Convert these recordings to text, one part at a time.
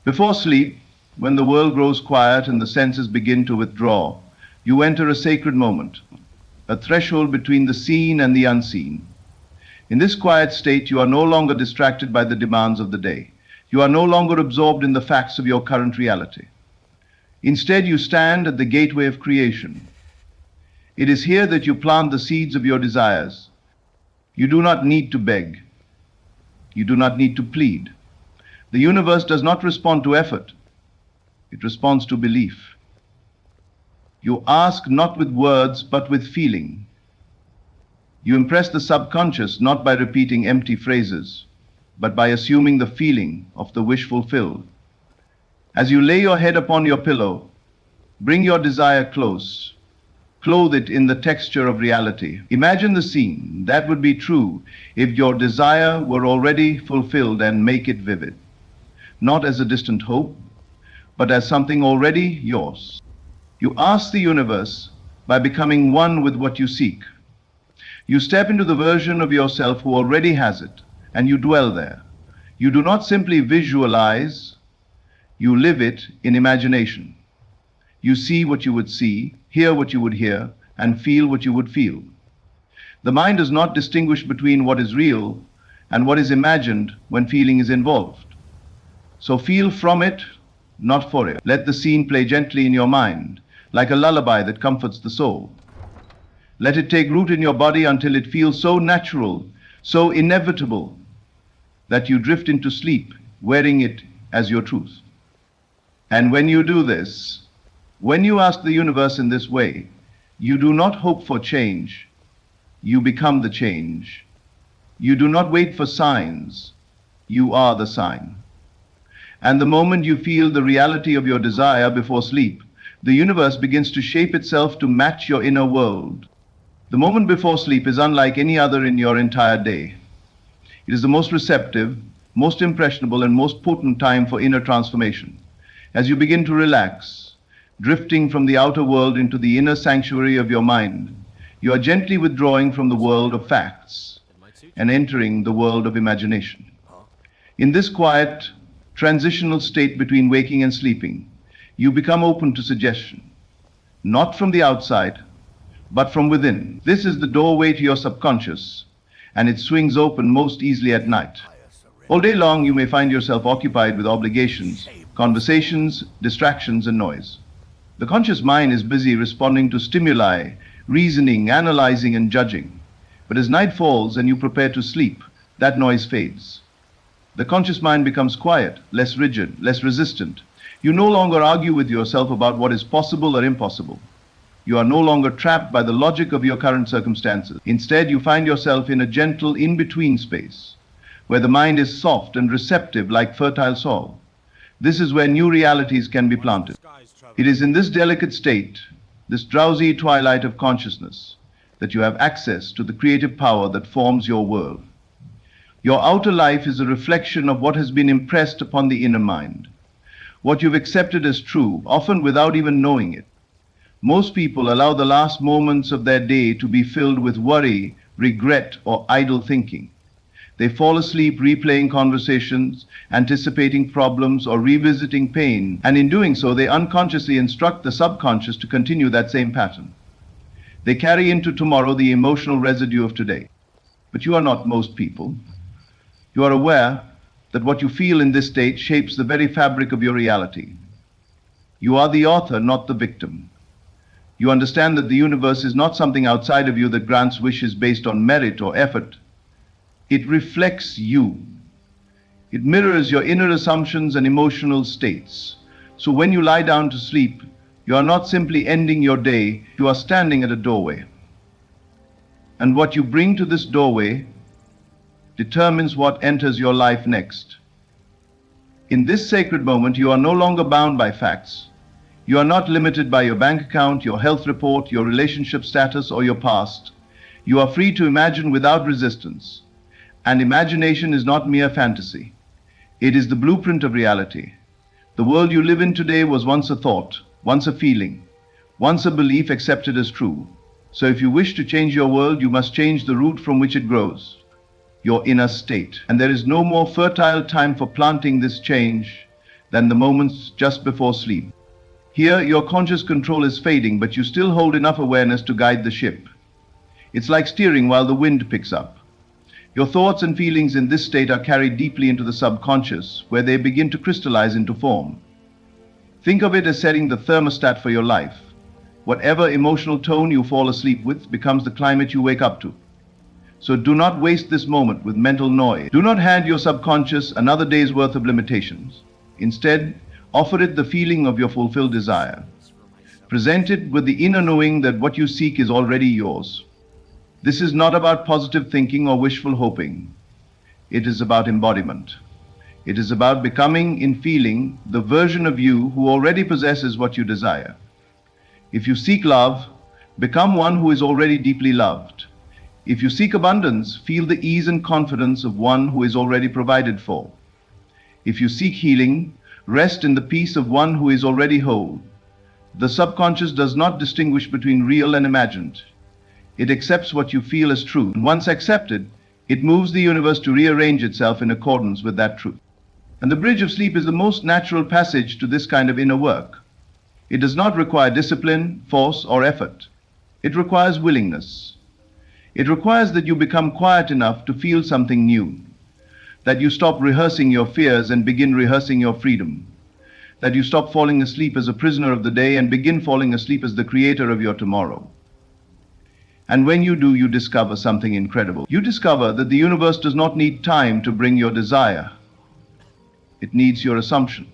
Before sleep, when the world grows quiet and the senses begin to withdraw, you enter a sacred moment, a threshold between the seen and the unseen. In this quiet state, you are no longer distracted by the demands of the day. You are no longer absorbed in the facts of your current reality. Instead, you stand at the gateway of creation. It is here that you plant the seeds of your desires. You do not need to beg. You do not need to plead. The universe does not respond to effort. It responds to belief. You ask not with words, but with feeling. You impress the subconscious not by repeating empty phrases, but by assuming the feeling of the wish fulfilled. As you lay your head upon your pillow, bring your desire close. Clothe it in the texture of reality. Imagine the scene that would be true if your desire were already fulfilled, and make it vivid. Not as a distant hope, but as something already yours. You ask the universe by becoming one with what you seek. You step into the version of yourself who already has it, and you dwell there. You do not simply visualize, you live it in imagination. You see what you would see, hear what you would hear, and feel what you would feel. The mind does not distinguish between what is real and what is imagined when feeling is involved. So feel from it, not for it. Let the scene play gently in your mind, like a lullaby that comforts the soul. Let it take root in your body until it feels so natural, so inevitable, that you drift into sleep, wearing it as your truth. And when you do this, when you ask the universe in this way, you do not hope for change, you become the change. You do not wait for signs, you are the sign. And the moment you feel the reality of your desire before sleep, the universe begins to shape itself to match your inner world. The moment before sleep is unlike any other in your entire day. It is the most receptive, most impressionable, and most potent time for inner transformation. As you begin to relax, drifting from the outer world into the inner sanctuary of your mind, you are gently withdrawing from the world of facts and entering the world of imagination. In this quiet, transitional state between waking and sleeping, you become open to suggestion, not from the outside, but from within. This is the doorway to your subconscious, and it swings open most easily at night. All day long, you may find yourself occupied with obligations, conversations, distractions, and noise. The conscious mind is busy responding to stimuli, reasoning, analyzing, and judging. But as night falls and you prepare to sleep, that noise fades. The conscious mind becomes quiet, less rigid, less resistant. You no longer argue with yourself about what is possible or impossible. You are no longer trapped by the logic of your current circumstances. Instead, you find yourself in a gentle in-between space, where the mind is soft and receptive like fertile soil. This is where new realities can be planted. It is in this delicate state, this drowsy twilight of consciousness, that you have access to the creative power that forms your world. Your outer life is a reflection of what has been impressed upon the inner mind, what you've accepted as true, often without even knowing it. Most people allow the last moments of their day to be filled with worry, regret, or idle thinking. They fall asleep replaying conversations, anticipating problems, or revisiting pain, and in doing so, they unconsciously instruct the subconscious to continue that same pattern. They carry into tomorrow the emotional residue of today. But you are not most people. You are aware that what you feel in this state shapes the very fabric of your reality. You are the author, not the victim. You understand that the universe is not something outside of you that grants wishes based on merit or effort. It reflects you. It mirrors your inner assumptions and emotional states. So when you lie down to sleep, you are not simply ending your day, you are standing at a doorway. And what you bring to this doorway determines what enters your life next. In this sacred moment, you are no longer bound by facts. You are not limited by your bank account, your health report, your relationship status, or your past. You are free to imagine without resistance. And imagination is not mere fantasy. It is the blueprint of reality. The world you live in today was once a thought, once a feeling, once a belief accepted as true. So if you wish to change your world, you must change the root from which it grows, your inner state. And there is no more fertile time for planting this change than the moments just before sleep. Here, your conscious control is fading, but you still hold enough awareness to guide the ship. It's like steering while the wind picks up. Your thoughts and feelings in this state are carried deeply into the subconscious, where they begin to crystallize into form. Think of it as setting the thermostat for your life. Whatever emotional tone you fall asleep with becomes the climate you wake up to. So do not waste this moment with mental noise. Do not hand your subconscious another day's worth of limitations. Instead, offer it the feeling of your fulfilled desire. Present it with the inner knowing that what you seek is already yours. This is not about positive thinking or wishful hoping. It is about embodiment. It is about becoming, in feeling, the version of you who already possesses what you desire. If you seek love, become one who is already deeply loved. If you seek abundance, feel the ease and confidence of one who is already provided for. If you seek healing, rest in the peace of one who is already whole. The subconscious does not distinguish between real and imagined. It accepts what you feel as true. And once accepted, it moves the universe to rearrange itself in accordance with that truth. And the bridge of sleep is the most natural passage to this kind of inner work. It does not require discipline, force, or effort. It requires willingness. It requires that you become quiet enough to feel something new, that you stop rehearsing your fears and begin rehearsing your freedom, that you stop falling asleep as a prisoner of the day and begin falling asleep as the creator of your tomorrow. And when you do, you discover something incredible. You discover that the universe does not need time to bring your desire. It needs your assumption.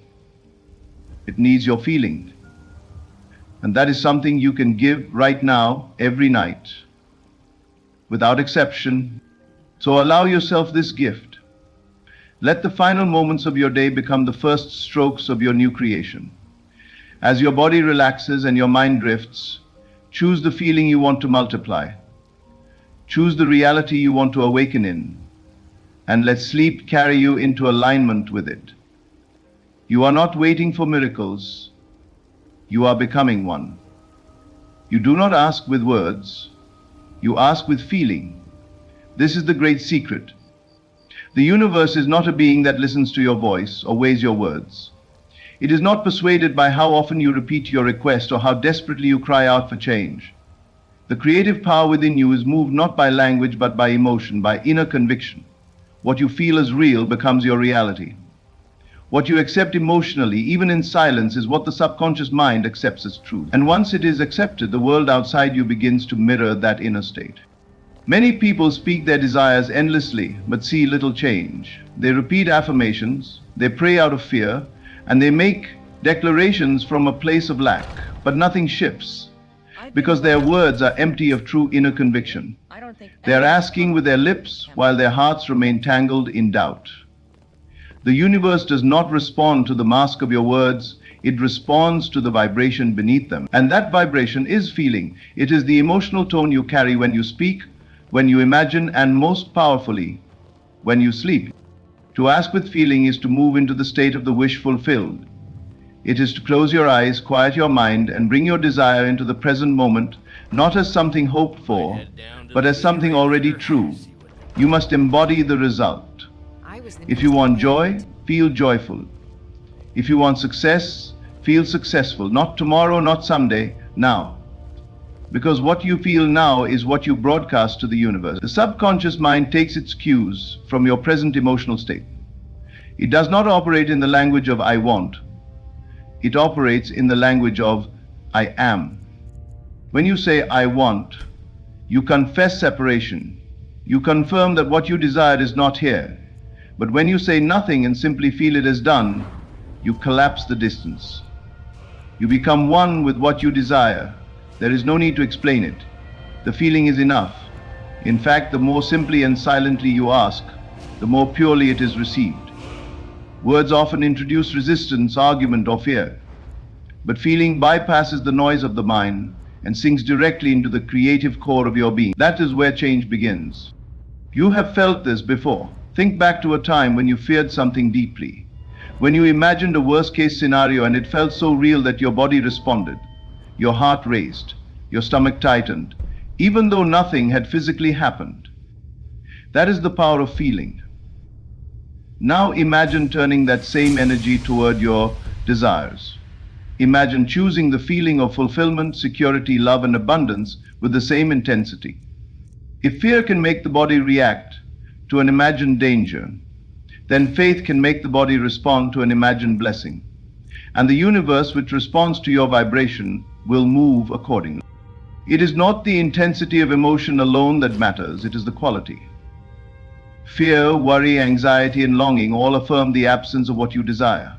It needs your feeling. And that is something you can give right now, every night, without exception. So allow yourself this gift. Let the final moments of your day become the first strokes of your new creation. As your body relaxes and your mind drifts, choose the feeling you want to multiply. Choose the reality you want to awaken in, and let sleep carry you into alignment with it. You are not waiting for miracles. You are becoming one. You do not ask with words. You ask with feeling. This is the great secret. The universe is not a being that listens to your voice or weighs your words. It is not persuaded by how often you repeat your request or how desperately you cry out for change. The creative power within you is moved not by language but by emotion, by inner conviction. What you feel as real becomes your reality. What you accept emotionally, even in silence, is what the subconscious mind accepts as truth. And once it is accepted, the world outside you begins to mirror that inner state. Many people speak their desires endlessly but see little change. They repeat affirmations, they pray out of fear, and they make declarations from a place of lack, but nothing shifts because their words are empty of true inner conviction. They are asking with their lips while their hearts remain tangled in doubt. The universe does not respond to the mask of your words, it responds to the vibration beneath them. And that vibration is feeling. It is the emotional tone you carry when you speak, when you imagine, and most powerfully, when you sleep. To ask with feeling is to move into the state of the wish fulfilled. It is to close your eyes, quiet your mind, and bring your desire into the present moment, not as something hoped for, but as something already true. You must embody the result. If you want joy, feel joyful. If you want success, feel successful. Not tomorrow, not someday, now. Because what you feel now is what you broadcast to the universe. The subconscious mind takes its cues from your present emotional state. It does not operate in the language of I want. It operates in the language of I am. When you say I want, you confess separation. You confirm that what you desire is not here. But when you say nothing and simply feel it as done, you collapse the distance. You become one with what you desire. There is no need to explain it. The feeling is enough. In fact, the more simply and silently you ask, the more purely it is received. Words often introduce resistance, argument, or fear. But feeling bypasses the noise of the mind and sinks directly into the creative core of your being. That is where change begins. You have felt this before. Think back to a time when you feared something deeply, when you imagined a worst-case scenario and it felt so real that your body responded, your heart raced, your stomach tightened, even though nothing had physically happened. That is the power of feeling. Now imagine turning that same energy toward your desires. Imagine choosing the feeling of fulfillment, security, love, and abundance with the same intensity. If fear can make the body react to an imagined danger, then faith can make the body respond to an imagined blessing. And the universe, which responds to your vibration, will move accordingly. It is not the intensity of emotion alone that matters, it is the quality. Fear, worry, anxiety, and longing all affirm the absence of what you desire.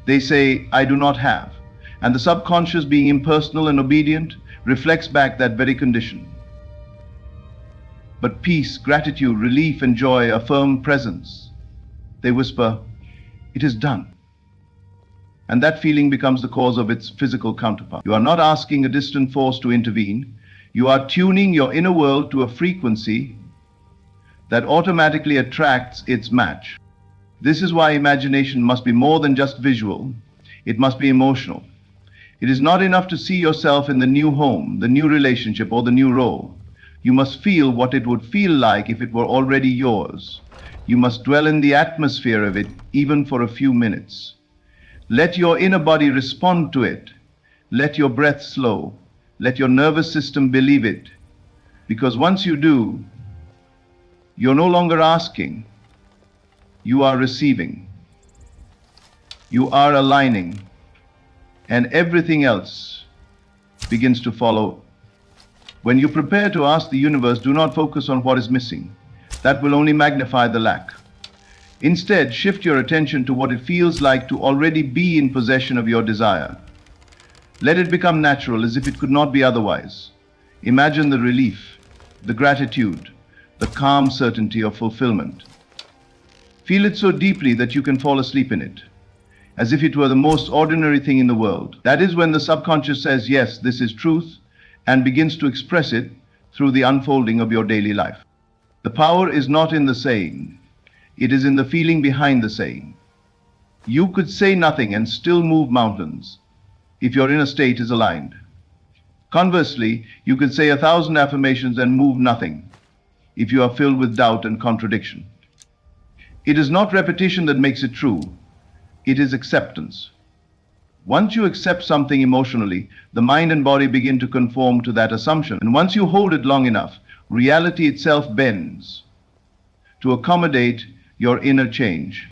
They say, I do not have. And the subconscious, being impersonal and obedient, reflects back that very condition. But peace, gratitude, relief, and joy affirm presence. They whisper, it is done. And that feeling becomes the cause of its physical counterpart. You are not asking a distant force to intervene. You are tuning your inner world to a frequency that automatically attracts its match. This is why imagination must be more than just visual. It must be emotional. It is not enough to see yourself in the new home, the new relationship, or the new role. You must feel what it would feel like if it were already yours. You must dwell in the atmosphere of it, even for a few minutes. Let your inner body respond to it. Let your breath slow. Let your nervous system believe it. Because once you do, you're no longer asking. You are receiving. You are aligning. And everything else begins to follow. When you prepare to ask the universe, do not focus on what is missing. That will only magnify the lack. Instead, shift your attention to what it feels like to already be in possession of your desire. Let it become natural, as if it could not be otherwise. Imagine the relief, the gratitude, the calm certainty of fulfillment. Feel it so deeply that you can fall asleep in it, as if it were the most ordinary thing in the world. That is when the subconscious says, yes, this is truth, and begins to express it through the unfolding of your daily life. The power is not in the saying. It is in the feeling behind the saying. You could say nothing and still move mountains if your inner state is aligned. Conversely, you could say 1,000 affirmations and move nothing if you are filled with doubt and contradiction. It is not repetition that makes it true. It is acceptance. Once you accept something emotionally, the mind and body begin to conform to that assumption. And once you hold it long enough, reality itself bends to accommodate your inner change.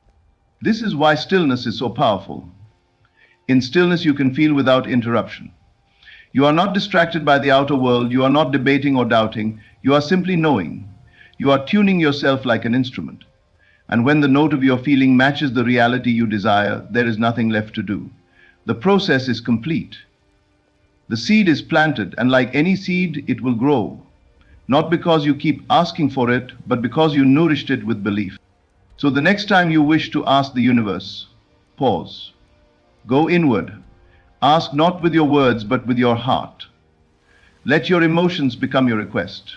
This is why stillness is so powerful. In stillness, you can feel without interruption. You are not distracted by the outer world. You are not debating or doubting. You are simply knowing. You are tuning yourself like an instrument. And when the note of your feeling matches the reality you desire, there is nothing left to do. The process is complete. The seed is planted, and like any seed, it will grow. Not because you keep asking for it, but because you nourished it with belief. So the next time you wish to ask the universe, pause. Go inward. Ask not with your words, but with your heart. Let your emotions become your request.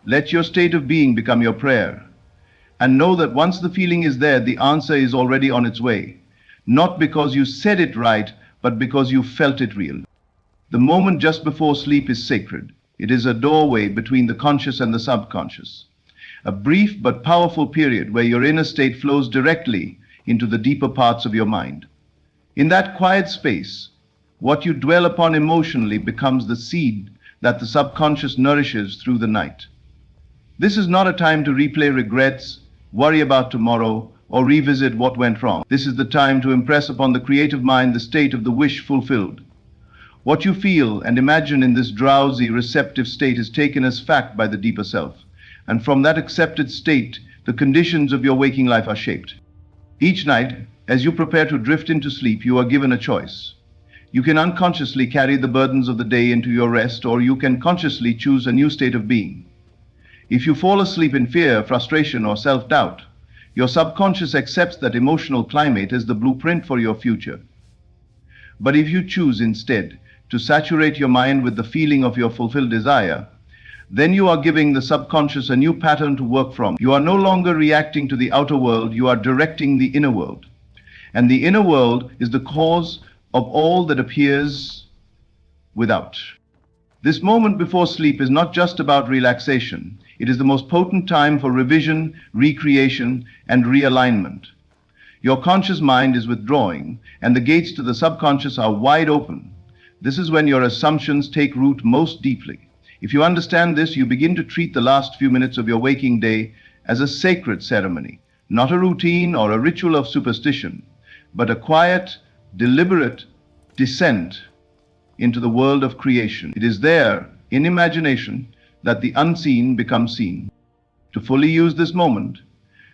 Let your state of being become your prayer. And know that once the feeling is there, the answer is already on its way. Not because you said it right, but because you felt it real. The moment just before sleep is sacred. It is a doorway between the conscious and the subconscious. A brief but powerful period where your inner state flows directly into the deeper parts of your mind. In that quiet space, what you dwell upon emotionally becomes the seed that the subconscious nourishes through the night. This is not a time to replay regrets, worry about tomorrow, or revisit what went wrong. This is the time to impress upon the creative mind the state of the wish fulfilled. What you feel and imagine in this drowsy, receptive state is taken as fact by the deeper self. And from that accepted state, the conditions of your waking life are shaped. Each night, as you prepare to drift into sleep, you are given a choice. You can unconsciously carry the burdens of the day into your rest, or you can consciously choose a new state of being. If you fall asleep in fear, frustration, or self-doubt, your subconscious accepts that emotional climate as the blueprint for your future. But if you choose instead to saturate your mind with the feeling of your fulfilled desire, then you are giving the subconscious a new pattern to work from. You are no longer reacting to the outer world, you are directing the inner world. And the inner world is the cause of all that appears without. This moment before sleep is not just about relaxation. It is the most potent time for revision, recreation, and realignment. Your conscious mind is withdrawing, and the gates to the subconscious are wide open. This is when your assumptions take root most deeply. If you understand this, you begin to treat the last few minutes of your waking day as a sacred ceremony, not a routine or a ritual of superstition, but a quiet, deliberate descent into the world of creation. It is there, in imagination, that the unseen becomes seen. To fully use this moment,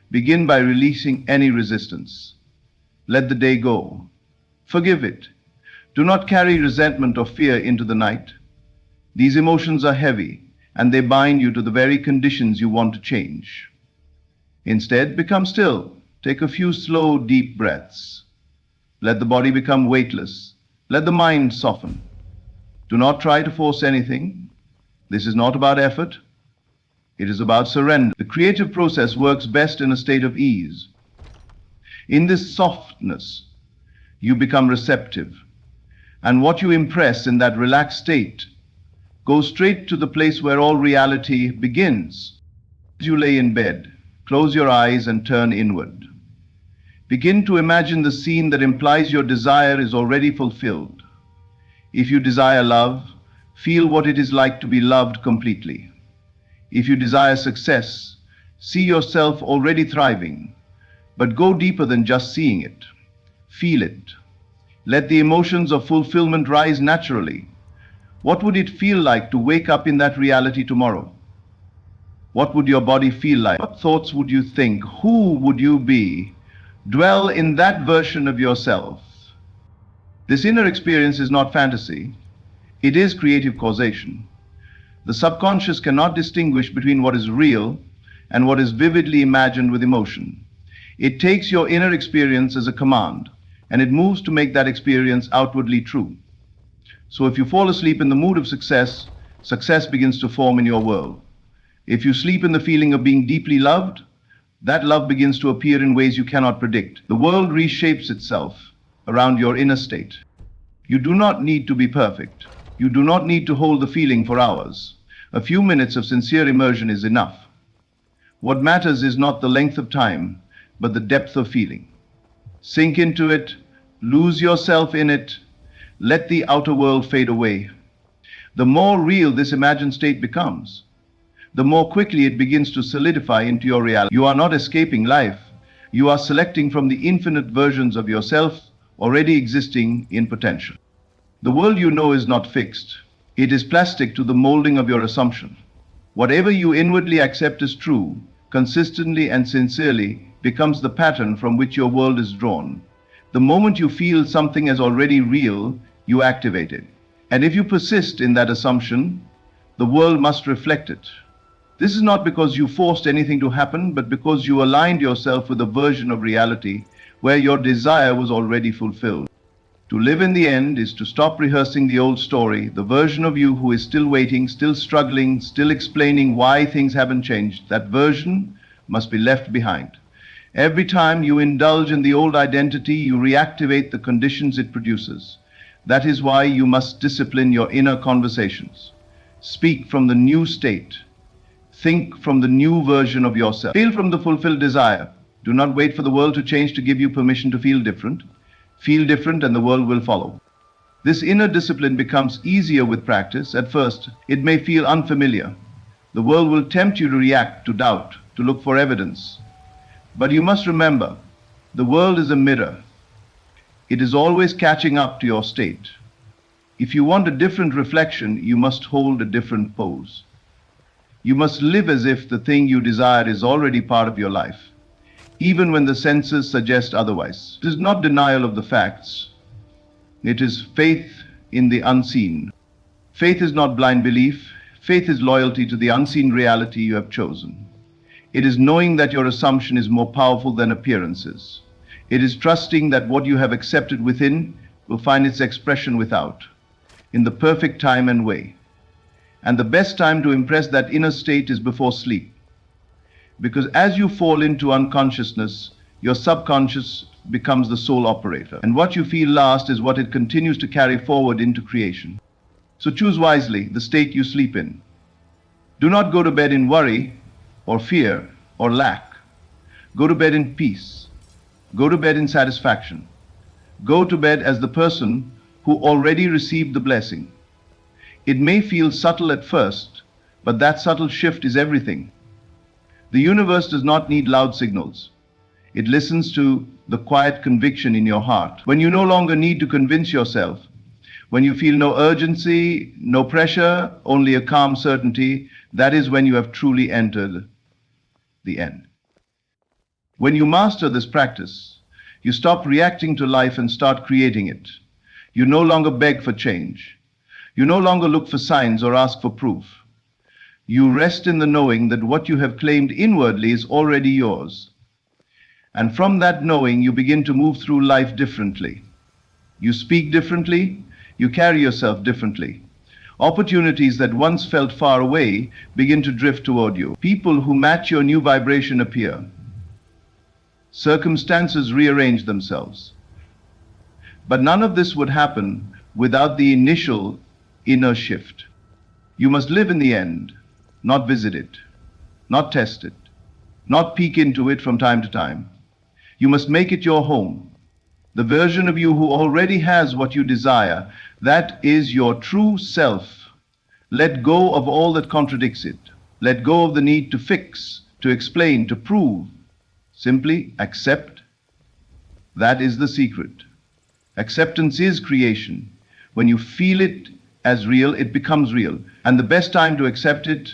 begin by releasing any resistance. Let the day go. Forgive it. Do not carry resentment or fear into the night. These emotions are heavy, and they bind you to the very conditions you want to change. Instead, become still. Take a few slow, deep breaths. Let the body become weightless. Let the mind soften. Do not try to force anything. This is not about effort. It is about surrender. The creative process works best in a state of ease. In this softness, you become receptive. And what you impress in that relaxed state goes straight to the place where all reality begins. As you lay in bed, close your eyes and turn inward. Begin to imagine the scene that implies your desire is already fulfilled. If you desire love, feel what it is like to be loved completely. If you desire success, see yourself already thriving, but go deeper than just seeing it. Feel it. Let the emotions of fulfillment rise naturally. What would it feel like to wake up in that reality tomorrow? What would your body feel like? What thoughts would you think? Who would you be? Dwell in that version of yourself. This inner experience is not fantasy. It is creative causation. The subconscious cannot distinguish between what is real and what is vividly imagined with emotion. It takes your inner experience as a command, and it moves to make that experience outwardly true. So if you fall asleep in the mood of success, success begins to form in your world. If you sleep in the feeling of being deeply loved, that love begins to appear in ways you cannot predict. The world reshapes itself around your inner state. You do not need to be perfect. You do not need to hold the feeling for hours. A few minutes of sincere immersion is enough. What matters is not the length of time, but the depth of feeling. Sink into it, lose yourself in it, let the outer world fade away. The more real this imagined state becomes, the more quickly it begins to solidify into your reality. You are not escaping life. You are selecting from the infinite versions of yourself already existing in potential. The world you know is not fixed. It is plastic to the molding of your assumption. Whatever you inwardly accept as true, consistently and sincerely, becomes the pattern from which your world is drawn. The moment you feel something as already real, you activate it. And if you persist in that assumption, the world must reflect it. This is not because you forced anything to happen, but because you aligned yourself with a version of reality where your desire was already fulfilled. To live in the end is to stop rehearsing the old story, the version of you who is still waiting, still struggling, still explaining why things haven't changed. That version must be left behind. Every time you indulge in the old identity, you reactivate the conditions it produces. That is why you must discipline your inner conversations. Speak from the new state. Think from the new version of yourself. Feel from the fulfilled desire. Do not wait for the world to change to give you permission to feel different. Feel different and the world will follow. This inner discipline becomes easier with practice. At first, it may feel unfamiliar. The world will tempt you to react, to doubt, to look for evidence. But you must remember, the world is a mirror. It is always catching up to your state. If you want a different reflection, you must hold a different pose. You must live as if the thing you desire is already part of your life, even when the senses suggest otherwise. It is not denial of the facts. It is faith in the unseen. Faith is not blind belief. Faith is loyalty to the unseen reality you have chosen. It is knowing that your assumption is more powerful than appearances. It is trusting that what you have accepted within will find its expression without, in the perfect time and way. And the best time to impress that inner state is before sleep. Because as you fall into unconsciousness, your subconscious becomes the sole operator. And what you feel last is what it continues to carry forward into creation. So choose wisely the state you sleep in. Do not go to bed in worry or fear or lack. Go to bed in peace. Go to bed in satisfaction. Go to bed as the person who already received the blessing. It may feel subtle at first, but that subtle shift is everything. The universe does not need loud signals. It listens to the quiet conviction in your heart. When you no longer need to convince yourself, when you feel no urgency, no pressure, only a calm certainty, that is when you have truly entered the end. When you master this practice, you stop reacting to life and start creating it. You no longer beg for change. You no longer look for signs or ask for proof. You rest in the knowing that what you have claimed inwardly is already yours. And from that knowing, you begin to move through life differently. You speak differently. You carry yourself differently. Opportunities that once felt far away begin to drift toward you. People who match your new vibration appear. Circumstances rearrange themselves. But none of this would happen without the initial inner shift. You must live in the end, not visit it, not test it, not peek into it from time to time. You must make it your home. The version of you who already has what you desire, that is your true self. Let go of all that contradicts it. Let go of the need to fix, to explain, to prove. Simply accept. That is the secret. Acceptance is creation. When you feel it as real, it becomes real. And the best time to accept it,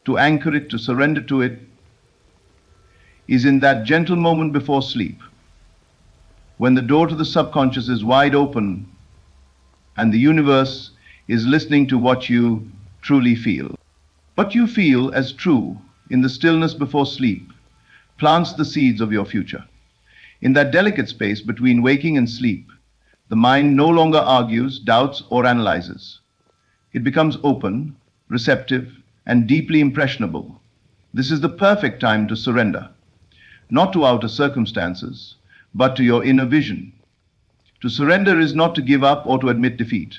to anchor it, to surrender to it, is in that gentle moment before sleep, when the door to the subconscious is wide open and the universe is listening to what you truly feel. What you feel as true in the stillness before sleep plants the seeds of your future. In that delicate space between waking and sleep, the mind no longer argues, doubts, or analyzes. It becomes open, receptive, and deeply impressionable. This is the perfect time to surrender, not to outer circumstances, but to your inner vision. To surrender is not to give up or to admit defeat.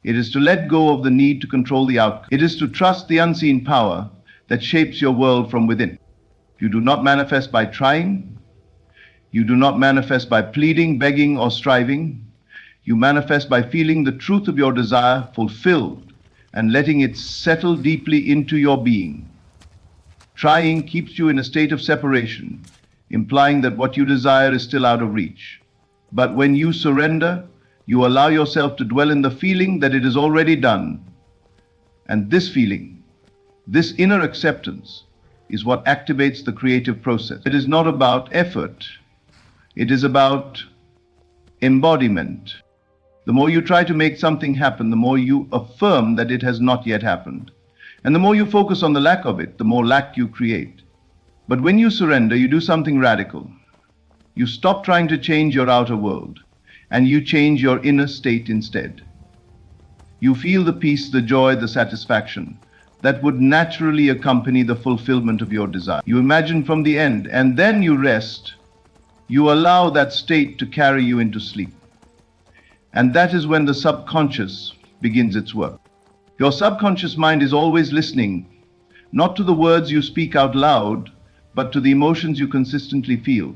It is to let go of the need to control the outcome. It is to trust the unseen power that shapes your world from within. You do not manifest by trying. You do not manifest by pleading, begging, or striving. You manifest by feeling the truth of your desire fulfilled and letting it settle deeply into your being. Trying keeps you in a state of separation, implying that what you desire is still out of reach. But when you surrender, you allow yourself to dwell in the feeling that it is already done. And this feeling, this inner acceptance, is what activates the creative process. It is not about effort. It is about embodiment. The more you try to make something happen, the more you affirm that it has not yet happened. And the more you focus on the lack of it, the more lack you create. But when you surrender, you do something radical. You stop trying to change your outer world, and you change your inner state instead. You feel the peace, the joy, the satisfaction that would naturally accompany the fulfillment of your desire. You imagine from the end, and then you rest. You allow that state to carry you into sleep. And that is when the subconscious begins its work. Your subconscious mind is always listening, not to the words you speak out loud, but to the emotions you consistently feel.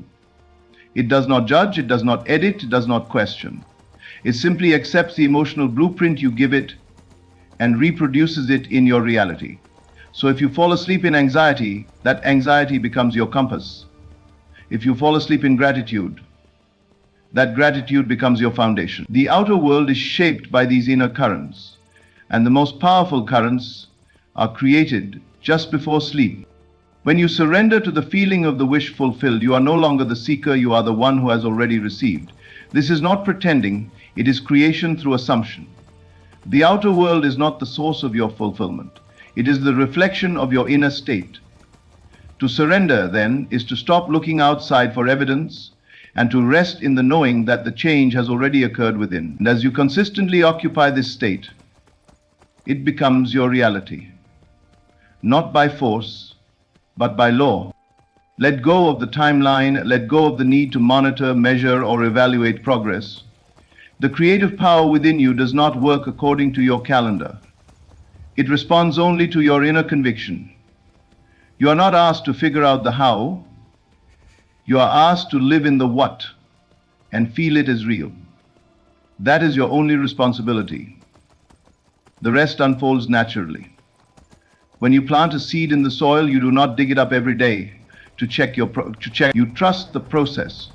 It does not judge, it does not edit, it does not question. It simply accepts the emotional blueprint you give it and reproduces it in your reality. So if you fall asleep in anxiety, that anxiety becomes your compass. If you fall asleep in gratitude, that gratitude becomes your foundation. The outer world is shaped by these inner currents, and the most powerful currents are created just before sleep. When you surrender to the feeling of the wish fulfilled, you are no longer the seeker, you are the one who has already received. This is not pretending, it is creation through assumption. The outer world is not the source of your fulfillment. It is the reflection of your inner state. To surrender, then, is to stop looking outside for evidence and to rest in the knowing that the change has already occurred within. And as you consistently occupy this state, it becomes your reality. Not by force, but by law. Let go of the timeline, let go of the need to monitor, measure, or evaluate progress. The creative power within you does not work according to your calendar. It responds only to your inner conviction. You are not asked to figure out the how. You are asked to live in the what and feel it as real. That is your only responsibility. The rest unfolds naturally. When you plant a seed in the soil, you do not dig it up every day to check. You trust the process.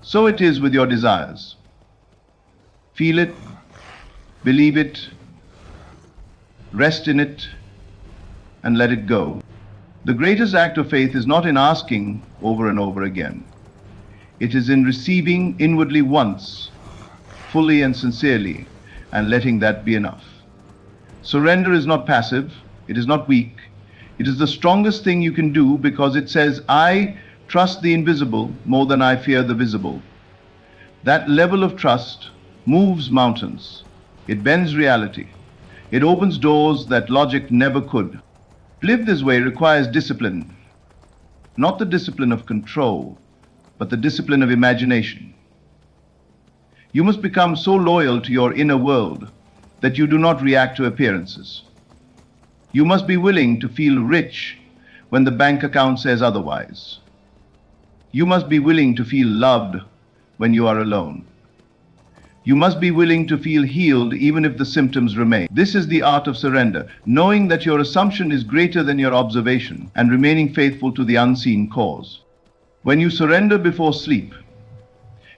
So it is with your desires. Feel it, believe it, rest in it, and let it go. The greatest act of faith is not in asking over and over again. It is in receiving inwardly once, fully and sincerely, and letting that be enough. Surrender is not passive, it is not weak. It is the strongest thing you can do because it says, I trust the invisible more than I fear the visible. That level of trust moves mountains. It bends reality. It opens doors that logic never could. To live this way requires discipline, not the discipline of control, but the discipline of imagination. You must become so loyal to your inner world that you do not react to appearances. You must be willing to feel rich when the bank account says otherwise. You must be willing to feel loved when you are alone. You must be willing to feel healed even if the symptoms remain. This is the art of surrender, knowing that your assumption is greater than your observation and remaining faithful to the unseen cause. When you surrender before sleep,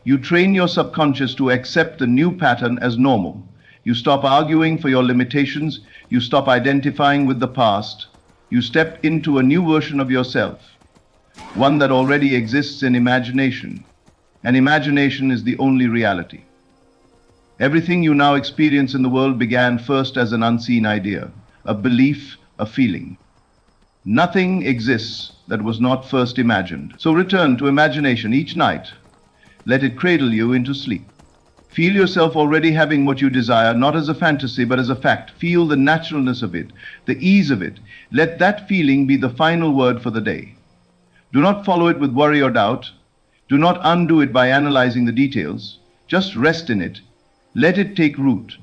you train your subconscious to accept the new pattern as normal. You stop arguing for your limitations. You stop identifying with the past. You step into a new version of yourself, one that already exists in imagination. And imagination is the only reality. Everything you now experience in the world began first as an unseen idea, a belief, a feeling. Nothing exists that was not first imagined. So return to imagination each night. Let it cradle you into sleep. Feel yourself already having what you desire, not as a fantasy, but as a fact. Feel the naturalness of it, the ease of it. Let that feeling be the final word for the day. Do not follow it with worry or doubt. Do not undo it by analyzing the details. Just rest in it. Let it take root.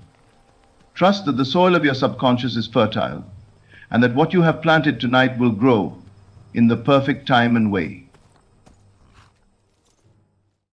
Trust that the soil of your subconscious is fertile, and that what you have planted tonight will grow in the perfect time and way.